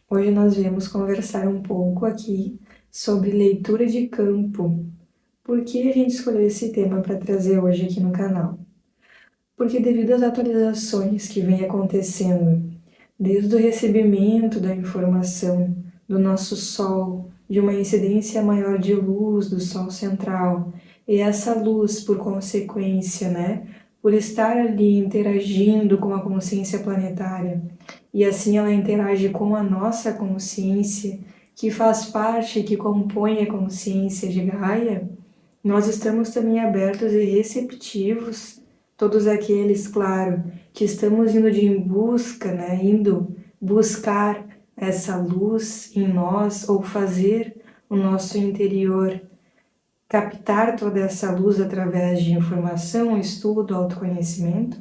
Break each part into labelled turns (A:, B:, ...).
A: Hoje nós viemos conversar um pouco aqui sobre leitura de campo. Por que a gente escolheu esse tema para trazer hoje aqui no canal? Porque devido às atualizações que vem acontecendo, desde o recebimento da informação do nosso Sol, de uma incidência maior de luz do Sol central, e essa luz, por consequência, por estar ali interagindo com a consciência planetária, e assim ela interage com a nossa consciência, que faz parte, que compõe a consciência de Gaia, nós estamos também abertos e receptivos, todos aqueles, claro, que estamos indo em busca, indo buscar essa luz em nós, ou fazer o nosso interior captar toda essa luz através de informação, estudo, autoconhecimento.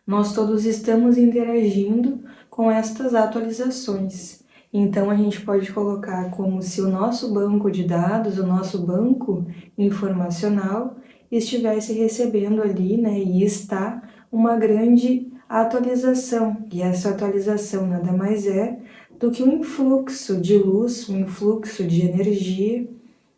A: Nós todos estamos interagindo com estas atualizações. Então a gente pode colocar como se o nosso banco de dados, o nosso banco informacional, estivesse recebendo ali, e está uma grande atualização. E essa atualização nada mais é do que um influxo de luz, um influxo de energia,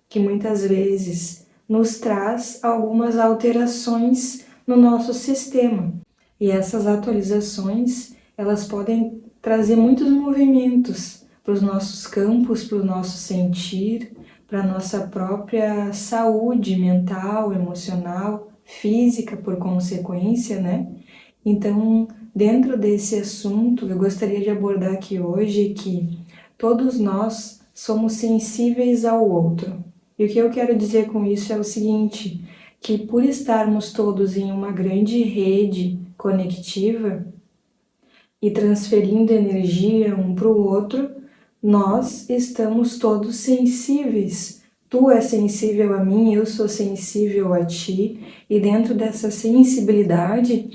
A: que muitas vezes nos traz algumas alterações no nosso sistema. E essas atualizações, elas podem trazer muitos movimentos para os nossos campos, para o nosso sentir, para a nossa própria saúde mental, emocional, física, por consequência, Então, dentro desse assunto, eu gostaria de abordar aqui hoje que todos nós somos sensíveis ao outro. E o que eu quero dizer com isso é o seguinte, que por estarmos todos em uma grande rede conectiva e transferindo energia um para o outro, nós estamos todos sensíveis. Tu és sensível a mim, eu sou sensível a ti, e dentro dessa sensibilidade,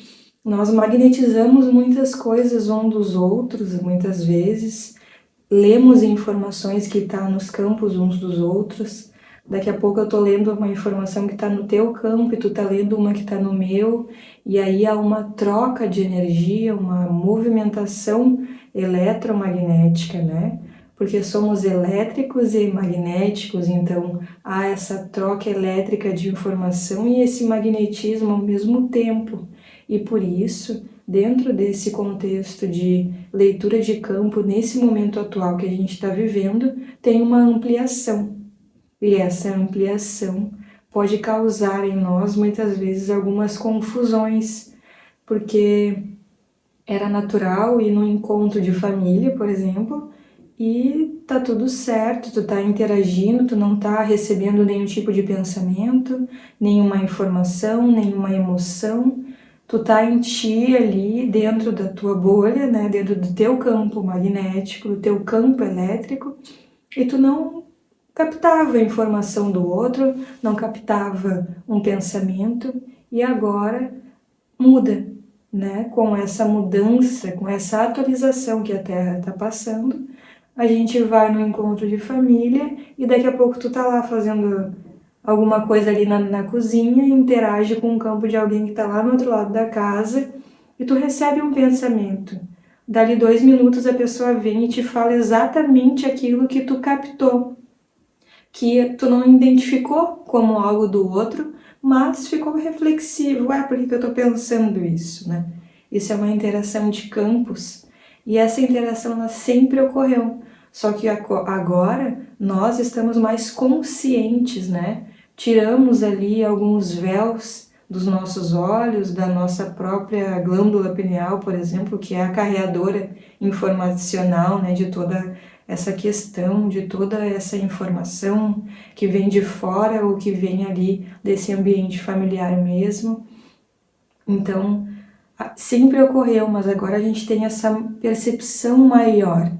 A: nós magnetizamos muitas coisas um dos outros, muitas vezes, lemos informações que estão nos campos uns dos outros. Daqui a pouco eu tô lendo uma informação que está no teu campo e tu tá lendo uma que está no meu, e aí há uma troca de energia, uma movimentação eletromagnética, Porque somos elétricos e magnéticos, então há essa troca elétrica de informação e esse magnetismo ao mesmo tempo. E por isso, dentro desse contexto de leitura de campo, nesse momento atual que a gente está vivendo, tem uma ampliação. E essa ampliação pode causar em nós, muitas vezes, algumas confusões, porque era natural ir num encontro de família, por exemplo, e tá tudo certo, tu tá interagindo, tu não tá recebendo nenhum tipo de pensamento, nenhuma informação, nenhuma emoção, tu tá em ti ali, dentro da tua bolha, dentro do teu campo magnético, do teu campo elétrico, e tu não captava a informação do outro, não captava um pensamento, e agora muda, Com essa mudança, com essa atualização que a Terra está passando, a gente vai no encontro de família e daqui a pouco tu tá lá fazendo alguma coisa ali na cozinha e interage com o campo de alguém que tá lá no outro lado da casa e tu recebe um pensamento. Dali 2 minutos a pessoa vem e te fala exatamente aquilo que tu captou, que tu não identificou como algo do outro, mas ficou reflexivo. Por que eu tô pensando isso, Isso é uma interação de campos e essa interação ela sempre ocorreu. Só que agora nós estamos mais conscientes, Tiramos ali alguns véus dos nossos olhos, da nossa própria glândula pineal, por exemplo, que é a carreadora informacional, de toda essa questão, de toda essa informação que vem de fora ou que vem ali desse ambiente familiar mesmo. Então, sempre ocorreu, mas agora a gente tem essa percepção maior.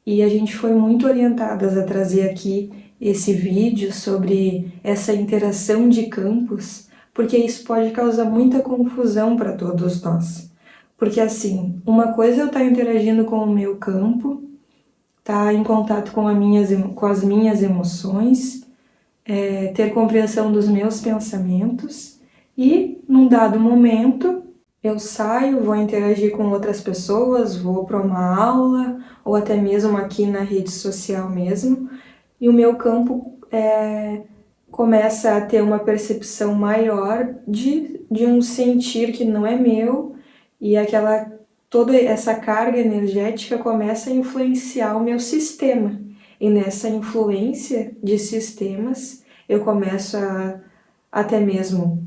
A: E a gente foi muito orientadas a trazer aqui esse vídeo sobre essa interação de campos, porque isso pode causar muita confusão para todos nós. Porque assim, uma coisa é eu estar interagindo com o meu campo, estar em contato com as minhas emoções, ter compreensão dos meus pensamentos e, num dado momento, eu saio, vou interagir com outras pessoas, vou para uma aula ou até mesmo aqui na rede social mesmo, e o meu campo começa a ter uma percepção maior de um sentir que não é meu, e toda essa carga energética começa a influenciar o meu sistema. E nessa influência de sistemas, eu começo a até mesmo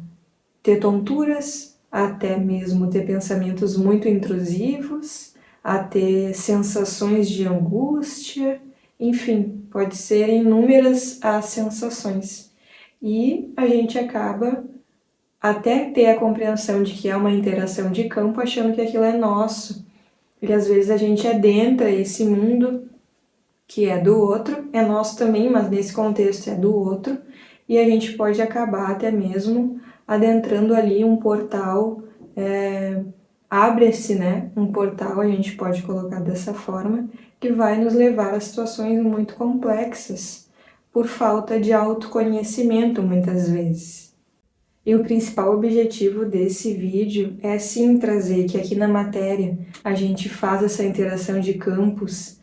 A: ter tonturas, até mesmo ter pensamentos muito intrusivos, a ter sensações de angústia, enfim, pode ser inúmeras as sensações. E a gente acaba até ter a compreensão de que é uma interação de campo, achando que aquilo é nosso. E às vezes a gente adentra esse mundo que é do outro, é nosso também, mas nesse contexto é do outro, e a gente pode acabar até mesmo adentrando ali um portal, abre-se, né, um portal, a gente pode colocar dessa forma, que vai nos levar a situações muito complexas, por falta de autoconhecimento muitas vezes. E o principal objetivo desse vídeo é sim trazer que aqui na matéria a gente faz essa interação de campos,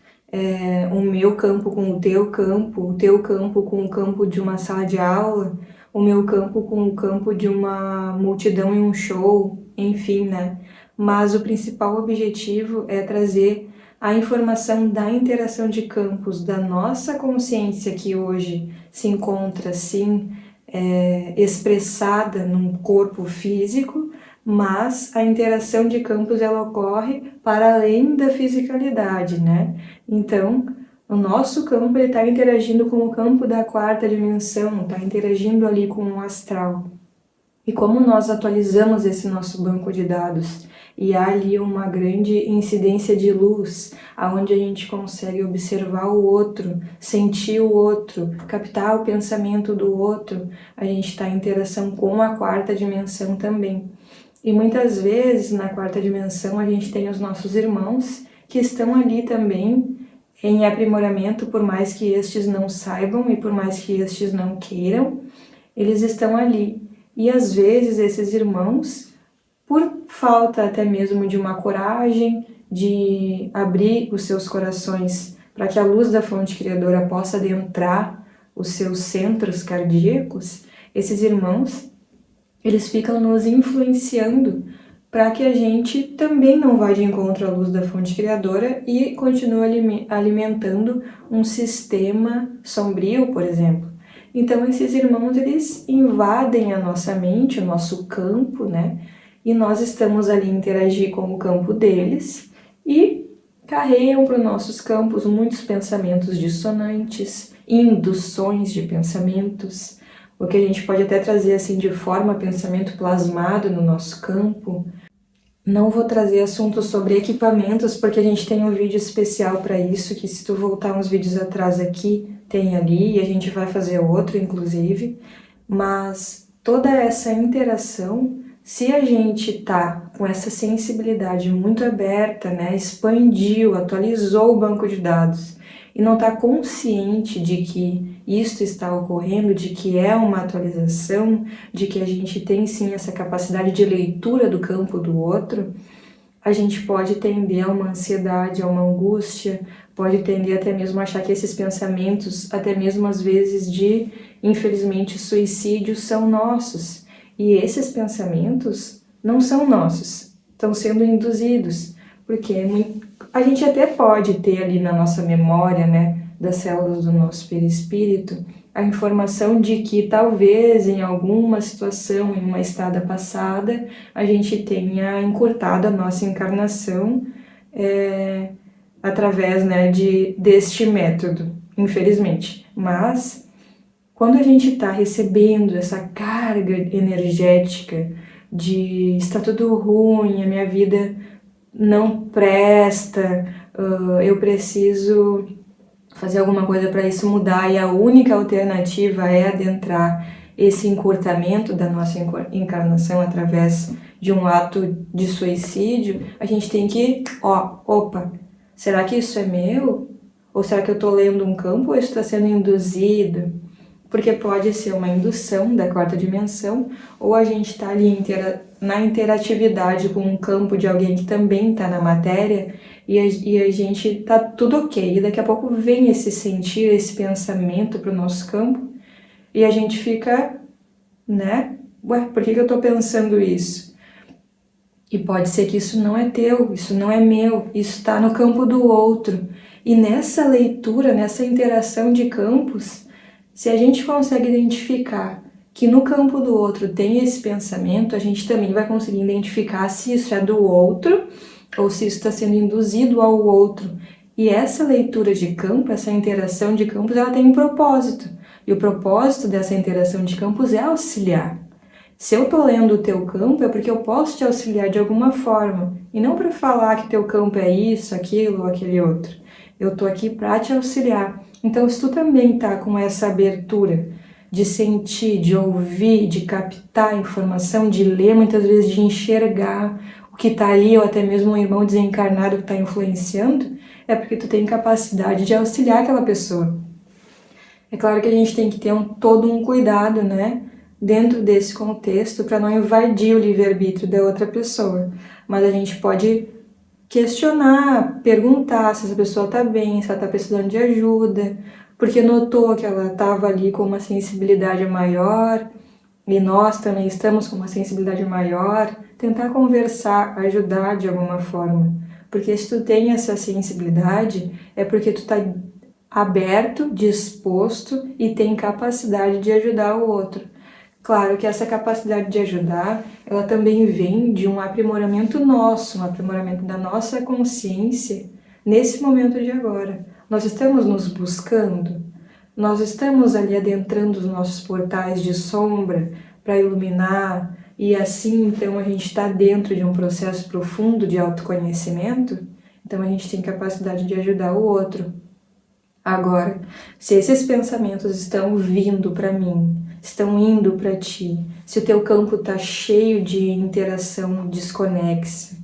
A: o meu campo com o teu campo com o campo de uma sala de aula, o meu campo com o campo de uma multidão em um show, enfim, né? Mas o principal objetivo é trazer a informação da interação de campos da nossa consciência que hoje se encontra, sim, expressada num corpo físico, mas a interação de campos ela ocorre para além da fisicalidade, né? Então, o nosso campo está interagindo com o campo da quarta dimensão, está interagindo ali com o astral. E como nós atualizamos esse nosso banco de dados e há ali uma grande incidência de luz, aonde a gente consegue observar o outro, sentir o outro, captar o pensamento do outro, a gente está em interação com a quarta dimensão também. E muitas vezes na quarta dimensão a gente tem os nossos irmãos que estão ali também em aprimoramento, por mais que estes não saibam e por mais que estes não queiram, eles estão ali. E às vezes esses irmãos, por falta até mesmo de uma coragem, de abrir os seus corações para que a luz da fonte criadora possa adentrar os seus centros cardíacos, esses irmãos, eles ficam nos influenciando para que a gente também não vá de encontro à luz da fonte criadora e continue alimentando um sistema sombrio, por exemplo. Então esses irmãos, eles invadem a nossa mente, o nosso campo, né? E nós estamos ali a interagir com o campo deles e carregam para os nossos campos muitos pensamentos dissonantes, induções de pensamentos, o que a gente pode até trazer assim de forma pensamento plasmado no nosso campo. Não vou trazer assuntos sobre equipamentos, porque a gente tem um vídeo especial para isso, que se tu voltar uns vídeos atrás aqui, tem ali, e a gente vai fazer outro, inclusive. Mas toda essa interação, se a gente tá com essa sensibilidade muito aberta, né, expandiu, atualizou o banco de dados, e não está consciente de que isto está ocorrendo, de que é uma atualização, de que a gente tem sim essa capacidade de leitura do campo do outro, a gente pode tender a uma ansiedade, a uma angústia, pode tender até mesmo a achar que esses pensamentos, até mesmo às vezes de, infelizmente, suicídio, são nossos. E esses pensamentos não são nossos, estão sendo induzidos, porque a gente até pode ter ali na nossa memória, né, das células do nosso perispírito, a informação de que talvez em alguma situação, em uma estada passada, a gente tenha encurtado a nossa encarnação através, né, deste método, infelizmente. Mas quando a gente está recebendo essa carga energética de está tudo ruim, a minha vida não presta, eu preciso fazer alguma coisa para isso mudar e a única alternativa é adentrar esse encurtamento da nossa encarnação através de um ato de suicídio, a gente tem que, opa, será que isso é meu? Ou será que eu estou lendo um campo ou isso está sendo induzido? porque pode ser uma indução da quarta dimensão, ou a gente está ali na interatividade com um campo de alguém que também está na matéria, e a gente tá tudo ok, e daqui a pouco vem esse sentir, esse pensamento para o nosso campo, e a gente fica, né? Ué, por que eu tô pensando isso? E pode ser que isso não é teu, isso não é meu, isso está no campo do outro. E nessa leitura, nessa interação de campos, se a gente consegue identificar que no campo do outro tem esse pensamento, a gente também vai conseguir identificar se isso é do outro ou se isso está sendo induzido ao outro. E essa leitura de campo, essa interação de campos, ela tem um propósito. E o propósito dessa interação de campos é auxiliar. Se eu tô lendo o teu campo, é porque eu posso te auxiliar de alguma forma. E não para falar que teu campo é isso, aquilo ou aquele outro. Eu tô aqui para te auxiliar. Então, se tu também tá com essa abertura de sentir, de ouvir, de captar informação, de ler, muitas vezes de enxergar o que tá ali, ou até mesmo um irmão desencarnado que tá influenciando, é porque tu tem capacidade de auxiliar aquela pessoa. É claro que a gente tem que ter todo um cuidado, né? Dentro desse contexto, para não invadir o livre-arbítrio da outra pessoa. Mas a gente pode questionar, perguntar se essa pessoa está bem, se ela está precisando de ajuda, porque notou que ela estava ali com uma sensibilidade maior e nós também estamos com uma sensibilidade maior. Tentar conversar, ajudar de alguma forma. Porque se tu tem essa sensibilidade, é porque tu está aberto, disposto e tem capacidade de ajudar o outro. Claro que essa capacidade de ajudar, ela também vem de um aprimoramento nosso, um aprimoramento da nossa consciência nesse momento de agora. Nós estamos nos buscando, nós estamos ali adentrando os nossos portais de sombra para iluminar e assim então a gente está dentro de um processo profundo de autoconhecimento, então a gente tem capacidade de ajudar o outro. Agora, se esses pensamentos estão vindo para mim, estão indo para ti, se o teu campo tá cheio de interação desconexa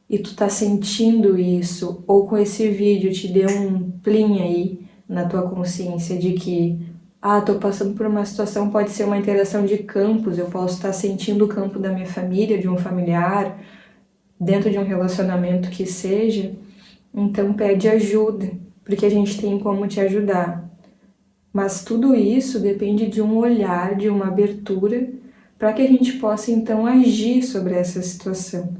A: e tu tá sentindo isso, ou com esse vídeo te deu um plim aí na tua consciência de que tô passando por uma situação, pode ser uma interação de campos, eu posso estar sentindo o campo da minha família, de um familiar, dentro de um relacionamento que seja, então pede ajuda, porque a gente tem como te ajudar. Mas tudo isso depende de um olhar, de uma abertura, para que a gente possa então agir sobre essa situação.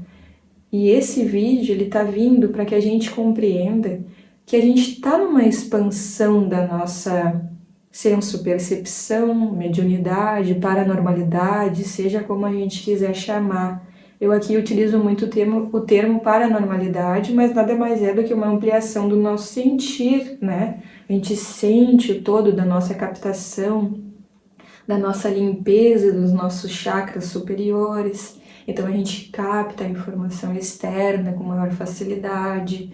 A: E esse vídeo ele está vindo para que a gente compreenda que a gente está numa expansão da nossa senso-percepção, mediunidade, paranormalidade, seja como a gente quiser chamar. Eu aqui utilizo muito o termo paranormalidade, mas nada mais é do que uma ampliação do nosso sentir, né? A gente sente o todo da nossa captação, da nossa limpeza dos nossos chakras superiores. Então a gente capta a informação externa com maior facilidade,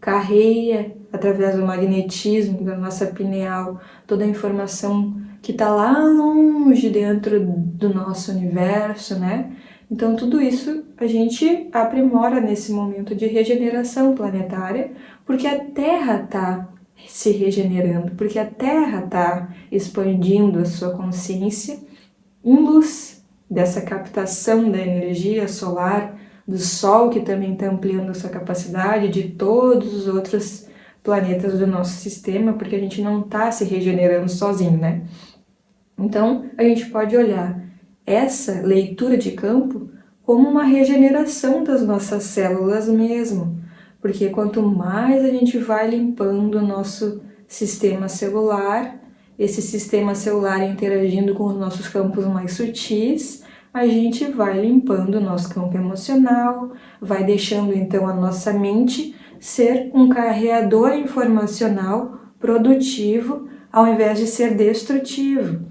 A: carreia através do magnetismo da nossa pineal toda a informação que está lá longe dentro do nosso universo, né? Então tudo isso a gente aprimora nesse momento de regeneração planetária, porque a Terra está se regenerando, porque a Terra está expandindo a sua consciência em luz dessa captação da energia solar, do Sol, que também está ampliando a sua capacidade, de todos os outros planetas do nosso sistema, porque a gente não está se regenerando sozinho, né? Então, a gente pode olhar essa leitura de campo como uma regeneração das nossas células mesmo, porque quanto mais a gente vai limpando o nosso sistema celular, esse sistema celular interagindo com os nossos campos mais sutis, a gente vai limpando o nosso campo emocional, vai deixando então a nossa mente ser um carreador informacional produtivo ao invés de ser destrutivo.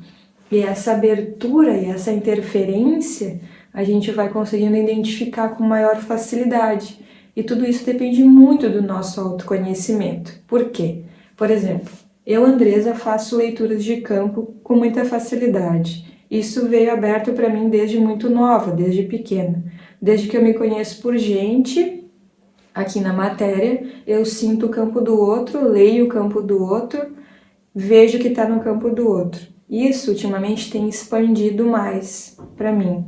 A: E essa abertura e essa interferência a gente vai conseguindo identificar com maior facilidade. E tudo isso depende muito do nosso autoconhecimento. Por quê? Por exemplo, eu, Andresa, faço leituras de campo com muita facilidade. Isso veio aberto para mim desde muito nova, desde pequena. Desde que eu me conheço por gente, aqui na matéria, eu sinto o campo do outro, leio o campo do outro, vejo o que está no campo do outro. Isso ultimamente tem expandido mais para mim.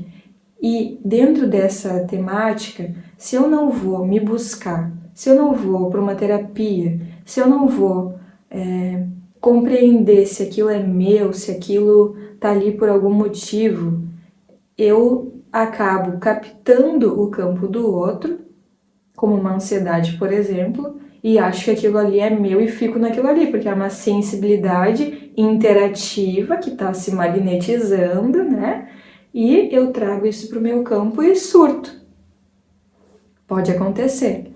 A: E dentro dessa temática, se eu não vou me buscar, se eu não vou para uma terapia, se eu não vou compreender se aquilo é meu, se aquilo tá ali por algum motivo, eu acabo captando o campo do outro, como uma ansiedade, por exemplo, e acho que aquilo ali é meu e fico naquilo ali, porque é uma sensibilidade interativa que está se magnetizando, né? E eu trago isso para o meu campo e surto. Pode acontecer.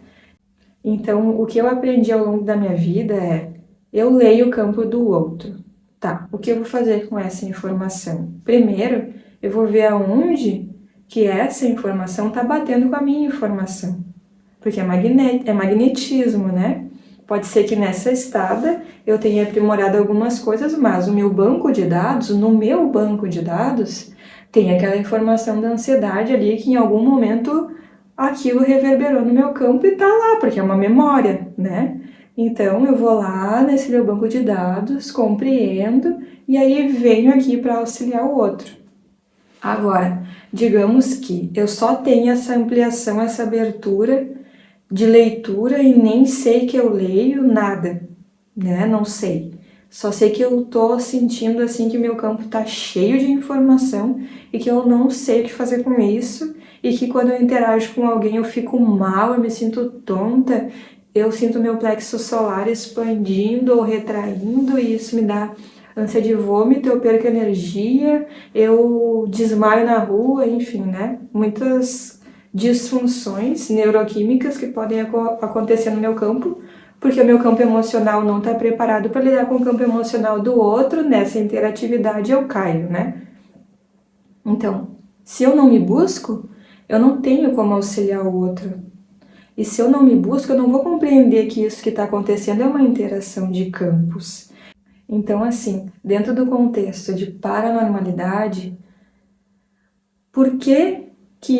A: Então, o que eu aprendi ao longo da minha vida é: eu leio o campo do outro. Tá, o que eu vou fazer com essa informação? Primeiro, eu vou ver aonde que essa informação está batendo com a minha informação. Porque é magnetismo, né? Pode ser que nessa estada eu tenha aprimorado algumas coisas, mas o meu banco de dados, no meu banco de dados, tem aquela informação da ansiedade ali que em algum momento aquilo reverberou no meu campo e tá lá, porque é uma memória, né? Então eu vou lá nesse meu banco de dados, compreendo e aí venho aqui para auxiliar o outro. Agora, digamos que eu só tenho essa ampliação, essa abertura de leitura e nem sei que eu leio nada, né? Não sei. Só sei que eu tô sentindo assim que meu campo tá cheio de informação e que eu não sei o que fazer com isso e que quando eu interajo com alguém eu fico mal, eu me sinto tonta, eu sinto meu plexo solar expandindo ou retraindo e isso me dá ânsia de vômito, eu perco energia, eu desmaio na rua, enfim, né? Muitas disfunções neuroquímicas que podem acontecer no meu campo, porque o meu campo emocional não está preparado para lidar com o campo emocional do outro, nessa interatividade eu caio, né? Então, se eu não me busco, eu não tenho como auxiliar o outro. E se eu não me busco, eu não vou compreender que isso que está acontecendo é uma interação de campos. Então, assim, dentro do contexto de paranormalidade, por que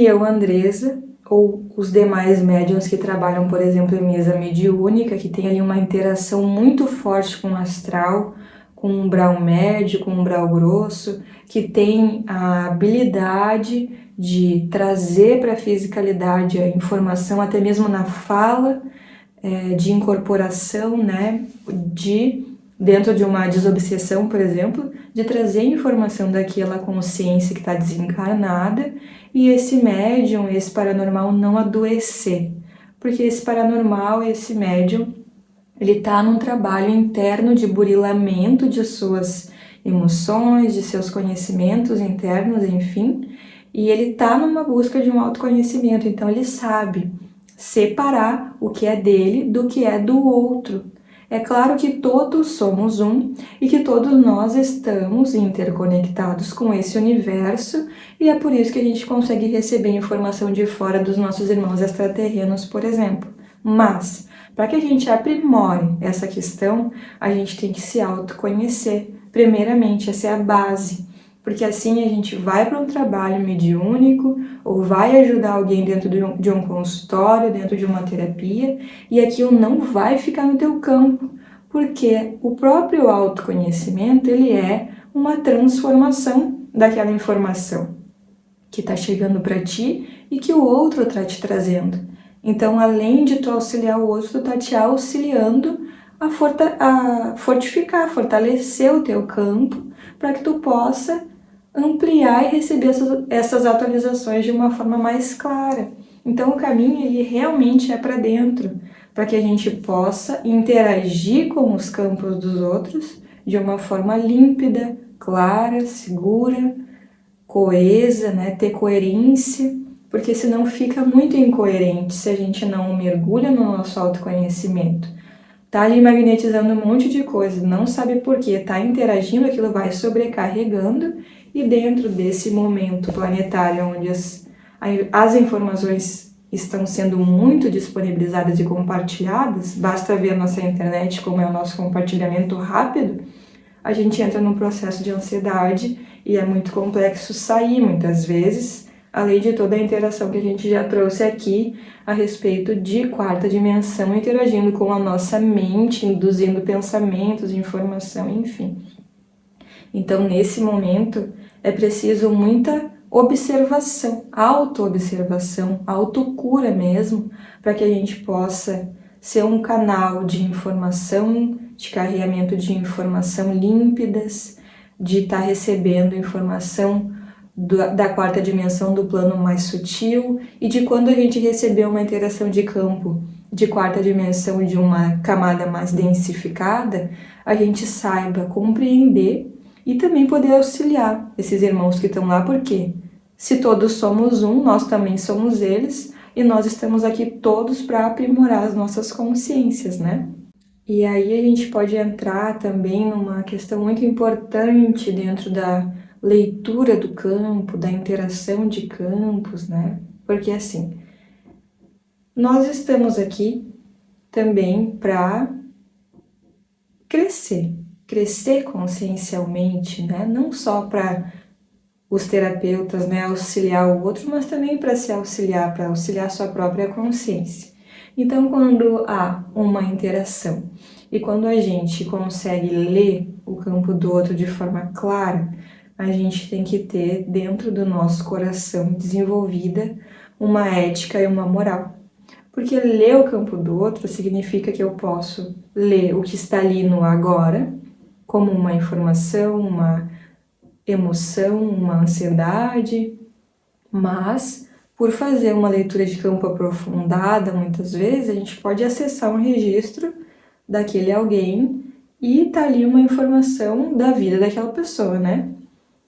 A: eu, Andresa, ou os demais médiuns que trabalham, por exemplo, em mesa mediúnica, que tem ali uma interação muito forte com o astral, com um umbral médio, com um umbral grosso, que tem a habilidade de trazer para a fisicalidade a informação, até mesmo na fala, de incorporação, né, dentro de uma desobsessão, por exemplo, de trazer informação daquela consciência que está desencarnada e esse médium, esse paranormal não adoecer. Porque esse paranormal, esse médium, ele está num trabalho interno de burilamento de suas emoções, de seus conhecimentos internos, enfim, e ele está numa busca de um autoconhecimento, então ele sabe separar o que é dele do que é do outro. É claro que todos somos um e que todos nós estamos interconectados com esse universo e é por isso que a gente consegue receber informação de fora dos nossos irmãos extraterrenos, por exemplo. Mas, para que a gente aprimore essa questão, a gente tem que se autoconhecer. Primeiramente, essa é a base, porque assim a gente vai para um trabalho mediúnico ou vai ajudar alguém dentro de um consultório, dentro de uma terapia, e aquilo não vai ficar no teu campo, porque o próprio autoconhecimento, ele é uma transformação daquela informação que está chegando para ti e que o outro está te trazendo. Então, além de tu auxiliar o outro, tu tá te auxiliando a fortificar, fortalecer o teu campo para que tu possa ampliar e receber essas atualizações de uma forma mais clara. Então, o caminho ele realmente é para dentro, para que a gente possa interagir com os campos dos outros de uma forma límpida, clara, segura, coesa, né? Ter coerência, porque senão fica muito incoerente se a gente não mergulha no nosso autoconhecimento. Tá ali magnetizando um monte de coisa, não sabe por quê, tá interagindo, aquilo vai sobrecarregando e dentro desse momento planetário onde as informações estão sendo muito disponibilizadas e compartilhadas, basta ver a nossa internet como é o nosso compartilhamento rápido, a gente entra num processo de ansiedade e é muito complexo sair muitas vezes, além de toda a interação que a gente já trouxe aqui a respeito de quarta dimensão, interagindo com a nossa mente, induzindo pensamentos, informação, enfim. Então, nesse momento, é preciso muita observação, autoobservação, autocura mesmo, para que a gente possa ser um canal de informação, de carregamento de informação límpidas, de estar recebendo informação da quarta dimensão do plano mais sutil, e de quando a gente receber uma interação de campo de quarta dimensão de uma camada mais densificada, a gente saiba compreender e também poder auxiliar esses irmãos que estão lá, porque se todos somos um, nós também somos eles, e nós estamos aqui todos para aprimorar as nossas consciências, né? E aí a gente pode entrar também numa questão muito importante dentro da leitura do campo, da interação de campos, né? Porque assim, nós estamos aqui também para crescer consciencialmente, né? Não só para os terapeutas, né, auxiliar o outro, mas também para se auxiliar, para auxiliar sua própria consciência. Então, quando há uma interação e quando a gente consegue ler o campo do outro de forma clara, a gente tem que ter dentro do nosso coração desenvolvida uma ética e uma moral. Porque ler o campo do outro significa que eu posso ler o que está ali no agora, como uma informação, uma emoção, uma ansiedade, mas por fazer uma leitura de campo aprofundada, muitas vezes a gente pode acessar um registro daquele alguém e tá ali uma informação da vida daquela pessoa, né?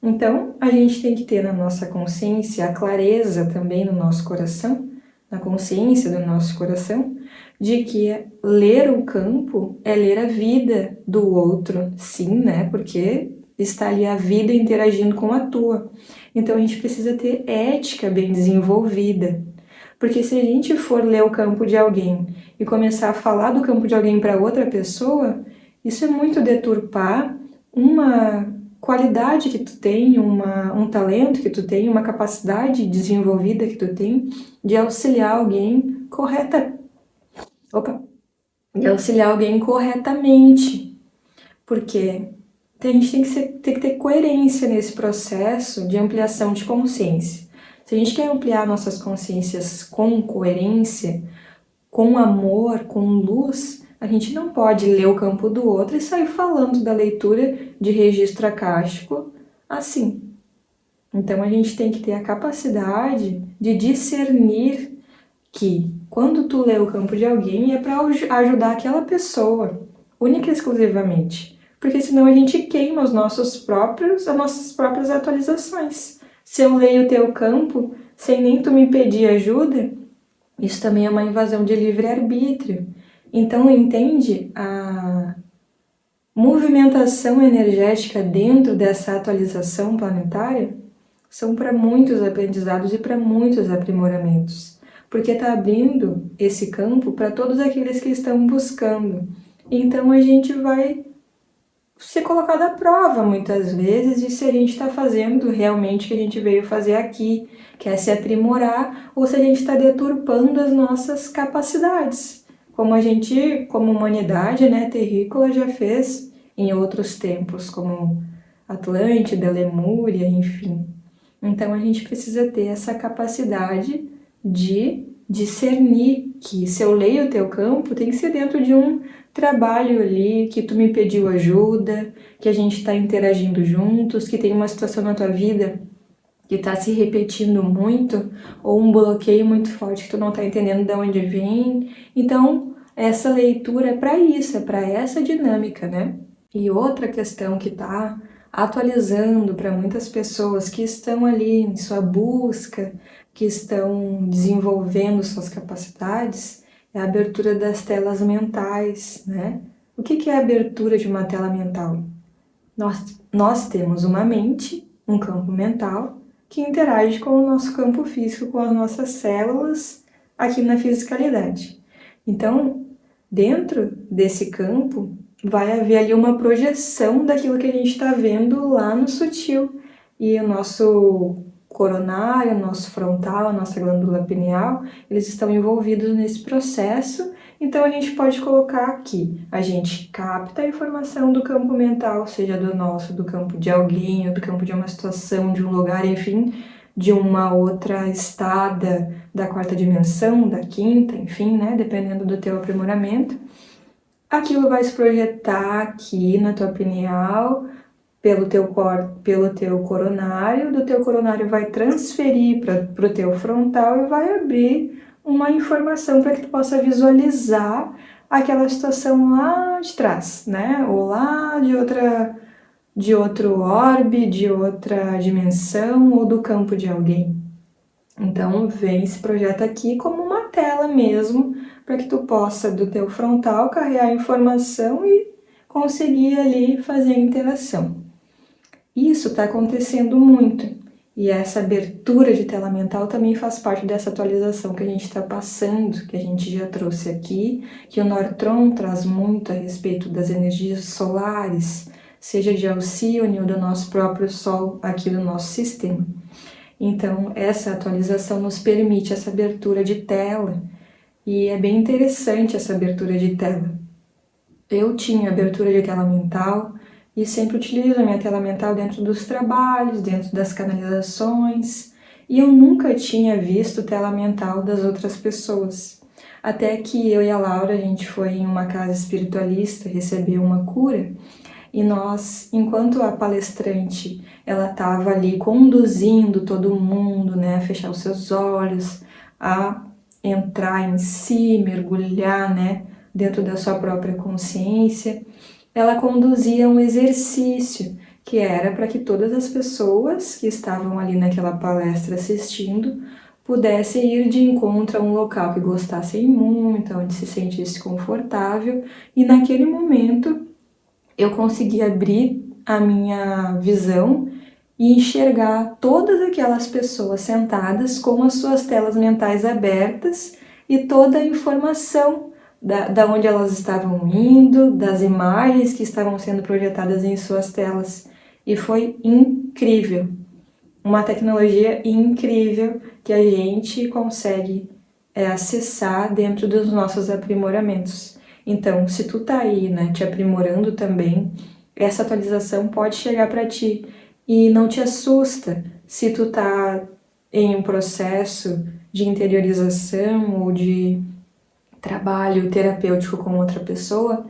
A: Então, a gente tem que ter na nossa consciência a clareza também no nosso coração, na consciência do nosso coração, de que ler o campo é ler a vida do outro, sim, né? Porque está ali a vida interagindo com a tua. Então a gente precisa ter ética bem desenvolvida. Porque se a gente for ler o campo de alguém e começar a falar do campo de alguém para outra pessoa, isso é muito deturpar uma qualidade que tu tem, um talento que tu tem, uma capacidade desenvolvida que tu tem de auxiliar alguém de auxiliar alguém corretamente. Porque a gente tem que ter coerência nesse processo de ampliação de consciência. Se a gente quer ampliar nossas consciências com coerência, com amor, com luz, a gente não pode ler o campo do outro e sair falando da leitura de registro acástico assim. Então a gente tem que ter a capacidade de discernir que quando tu lê o campo de alguém é para ajudar aquela pessoa, única e exclusivamente. Porque senão a gente queima as nossas próprias atualizações. Se eu leio o teu campo sem nem tu me pedir ajuda, isso também é uma invasão de livre-arbítrio. Então, entende? A movimentação energética dentro dessa atualização planetária são para muitos aprendizados e para muitos aprimoramentos. Porque está abrindo esse campo para todos aqueles que estão buscando. Então, a gente vai ser colocado à prova muitas vezes de se a gente está fazendo realmente o que a gente veio fazer aqui, que é se aprimorar, ou se a gente está deturpando as nossas capacidades, como a gente, como humanidade, né, terrícola, já fez em outros tempos, como Atlântida, Lemúria, enfim. Então a gente precisa ter essa capacidade de discernir que se eu leio o teu campo, tem que ser dentro de um trabalho ali, que tu me pediu ajuda, que a gente está interagindo juntos, que tem uma situação na tua vida que está se repetindo muito, ou um bloqueio muito forte que tu não está entendendo de onde vem. Então, essa leitura é para isso, é para essa dinâmica, né? E outra questão que está atualizando para muitas pessoas que estão ali em sua busca, que estão desenvolvendo suas capacidades, é a abertura das telas mentais, né? O que é a abertura de uma tela mental? Nós temos uma mente, um campo mental, que interage com o nosso campo físico, com as nossas células aqui na fisicalidade. Então, dentro desse campo, vai haver ali uma projeção daquilo que a gente está vendo lá no sutil. E o nosso coronário, o nosso frontal, a nossa glândula pineal, eles estão envolvidos nesse processo Então a gente pode colocar que a gente capta a informação do campo mental, seja do nosso, do campo de alguém, ou do campo de uma situação, de um lugar, enfim, de uma outra estada da quarta dimensão, da quinta, enfim, né, dependendo do teu aprimoramento. Aquilo vai se projetar aqui na tua pineal, pelo teu coronário, do teu coronário vai transferir para o teu frontal e vai abrir uma informação para que tu possa visualizar aquela situação lá de trás, né? Ou lá de outro orbe, de outra dimensão ou do campo de alguém. Então vem esse projeto aqui como uma tela mesmo, para que tu possa do teu frontal carregar a informação e conseguir ali fazer a interação. Isso está acontecendo muito, e essa abertura de tela mental também faz parte dessa atualização que a gente está passando, que a gente já trouxe aqui, que o Nortron traz muito a respeito das energias solares, seja de Alcione ou do nosso próprio Sol aqui do nosso sistema. Então, essa atualização nos permite essa abertura de tela, e é bem interessante essa abertura de tela. Eu tinha abertura de tela mental e sempre utilizo a minha tela mental dentro dos trabalhos, dentro das canalizações, e eu nunca tinha visto tela mental das outras pessoas. Até que eu e a Laura, a gente foi em uma casa espiritualista receber uma cura, e nós, enquanto a palestrante, ela estava ali conduzindo todo mundo, né, a fechar os seus olhos, a entrar em si, mergulhar, né, dentro da sua própria consciência, ela conduzia um exercício que era para que todas as pessoas que estavam ali naquela palestra assistindo pudessem ir de encontro a um local que gostassem muito, onde se sentisse confortável, e naquele momento eu consegui abrir a minha visão e enxergar todas aquelas pessoas sentadas com as suas telas mentais abertas e toda a informação da onde elas estavam indo, das imagens que estavam sendo projetadas em suas telas. E foi incrível, uma tecnologia incrível que a gente consegue acessar dentro dos nossos aprimoramentos. Então, se tu tá aí, né, te aprimorando também, essa atualização pode chegar para ti. E não te assusta se tu tá em um processo de interiorização ou de trabalho terapêutico com outra pessoa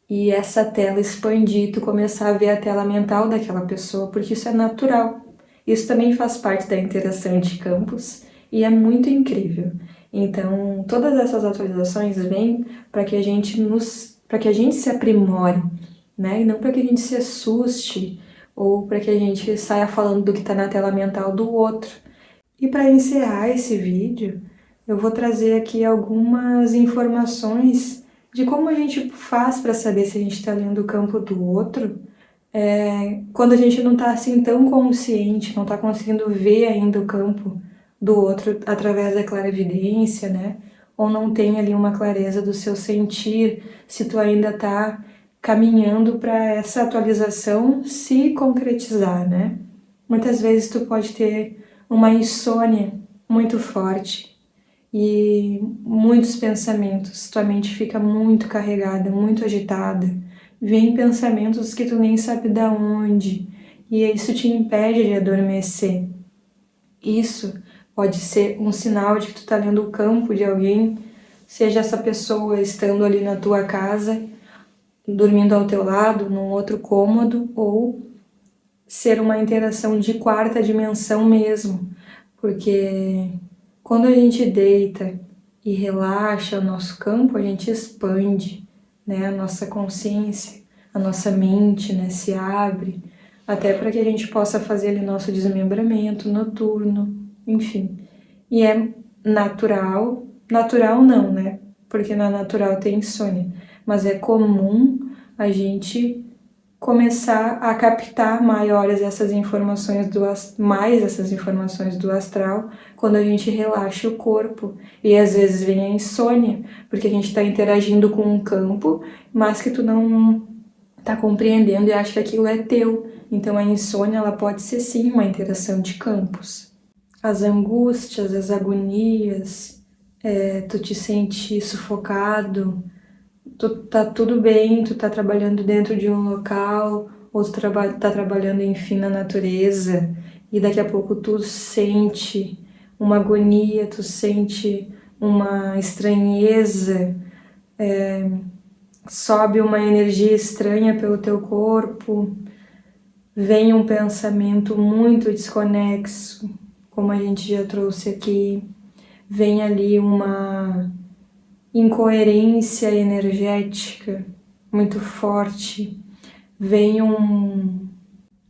A: e essa tela expandir, tu começar a ver a tela mental daquela pessoa, porque isso é natural. Isso também faz parte da interação de campos e é muito incrível. Então, todas essas atualizações vêm para que a gente se aprimore, né? E não para que a gente se assuste ou para que a gente saia falando do que está na tela mental do outro. E para encerrar esse vídeo, eu vou trazer aqui algumas informações de como a gente faz para saber se a gente está lendo o campo do outro, quando a gente não está assim tão consciente, não está conseguindo ver ainda o campo do outro através da clarividência, né? Ou não tem ali uma clareza do seu sentir, se tu ainda está caminhando para essa atualização se concretizar, né? Muitas vezes tu pode ter uma insônia muito forte e muitos pensamentos, tua mente fica muito carregada, muito agitada, vem pensamentos que tu nem sabe de onde, e isso te impede de adormecer. Isso pode ser um sinal de que tu tá lendo o campo de alguém, seja essa pessoa estando ali na tua casa, dormindo ao teu lado, num outro cômodo, ou ser uma interação de quarta dimensão mesmo, porque quando a gente deita e relaxa o nosso campo, a gente expande, né, a nossa consciência, a nossa mente, né, se abre, até para que a gente possa fazer ali nosso desmembramento noturno, enfim. E é natural não, né, porque na natural tem insônia, mas é comum a gente começar a captar essas informações do astral quando a gente relaxa o corpo. E às vezes vem a insônia, porque a gente está interagindo com um campo, mas que tu não está compreendendo e acha que aquilo é teu. Então a insônia, ela pode ser sim uma interação de campos. As angústias, as agonias, tu te sente sufocado, tá tudo bem, tu tá trabalhando dentro de um local, ou tu tá trabalhando, enfim, na natureza, e daqui a pouco tu sente uma agonia, tu sente uma estranheza, sobe uma energia estranha pelo teu corpo, vem um pensamento muito desconexo, como a gente já trouxe aqui, vem ali uma incoerência energética muito forte, vem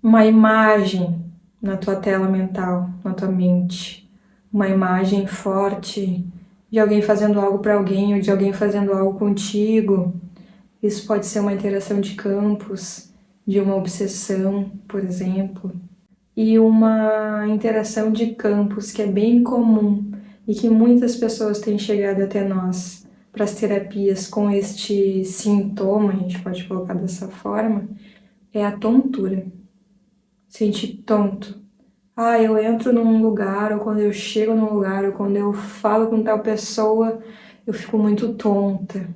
A: uma imagem na tua tela mental, na tua mente, uma imagem forte de alguém fazendo algo para alguém ou de alguém fazendo algo contigo. Isso pode ser uma interação de campos, de uma obsessão, por exemplo, e uma interação de campos que é bem comum e que muitas pessoas têm chegado até nós para as terapias com este sintoma, a gente pode colocar dessa forma, é a tontura. Sentir tonto. Eu entro num lugar, ou quando eu chego num lugar, ou quando eu falo com tal pessoa, eu fico muito tonta.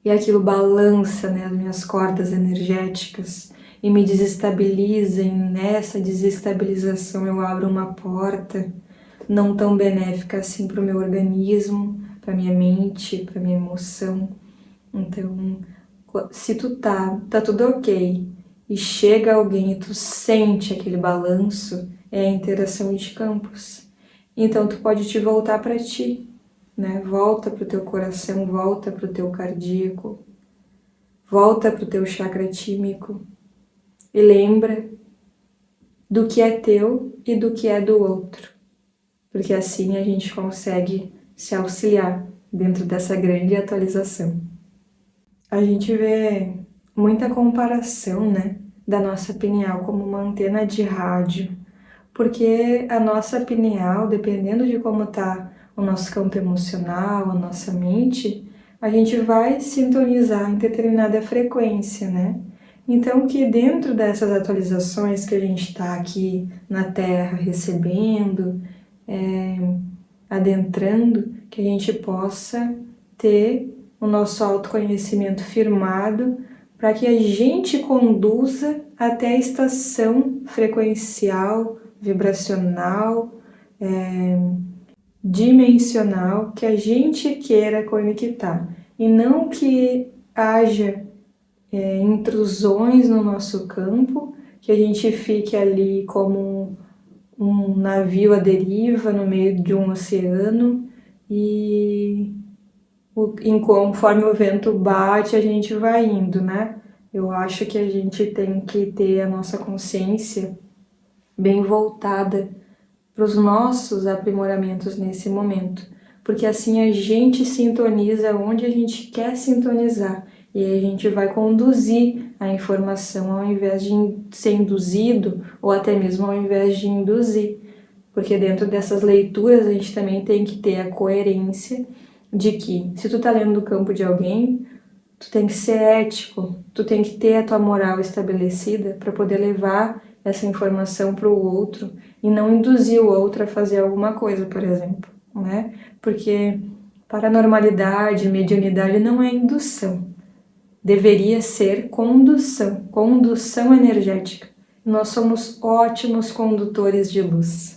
A: E aquilo balança, né, as minhas cordas energéticas e me desestabiliza, e nessa desestabilização eu abro uma porta não tão benéfica assim para o meu organismo, para minha mente, para minha emoção. Então, se tu tá tudo ok, e chega alguém e tu sente aquele balanço, é a interação de campos. Então tu pode te voltar para ti, né? Volta pro teu coração, volta pro teu cardíaco, volta pro teu chakra tímico e lembra do que é teu e do que é do outro, porque assim a gente consegue se auxiliar dentro dessa grande atualização. A gente vê muita comparação, né, da nossa pineal como uma antena de rádio, porque a nossa pineal, dependendo de como tá o nosso campo emocional, a nossa mente, a gente vai sintonizar em determinada frequência, né? Então, que dentro dessas atualizações que a gente está aqui na Terra recebendo, adentrando, que a gente possa ter o nosso autoconhecimento firmado para que a gente conduza até a estação frequencial, vibracional, dimensional que a gente queira conectar e não que haja intrusões no nosso campo, que a gente fique ali como um navio à deriva no meio de um oceano e conforme o vento bate a gente vai indo, né? Eu acho que a gente tem que ter a nossa consciência bem voltada para os nossos aprimoramentos nesse momento, porque assim a gente sintoniza onde a gente quer sintonizar e aí a gente vai conduzir a informação ao invés de ser induzido ou até mesmo ao invés de induzir, porque dentro dessas leituras a gente também tem que ter a coerência de que se tu tá lendo do campo de alguém, tu tem que ser ético, tu tem que ter a tua moral estabelecida para poder levar essa informação para o outro e não induzir o outro a fazer alguma coisa, por exemplo, né? Porque paranormalidade, mediunidade não é indução, deveria ser condução, condução energética. Nós somos ótimos condutores de luz.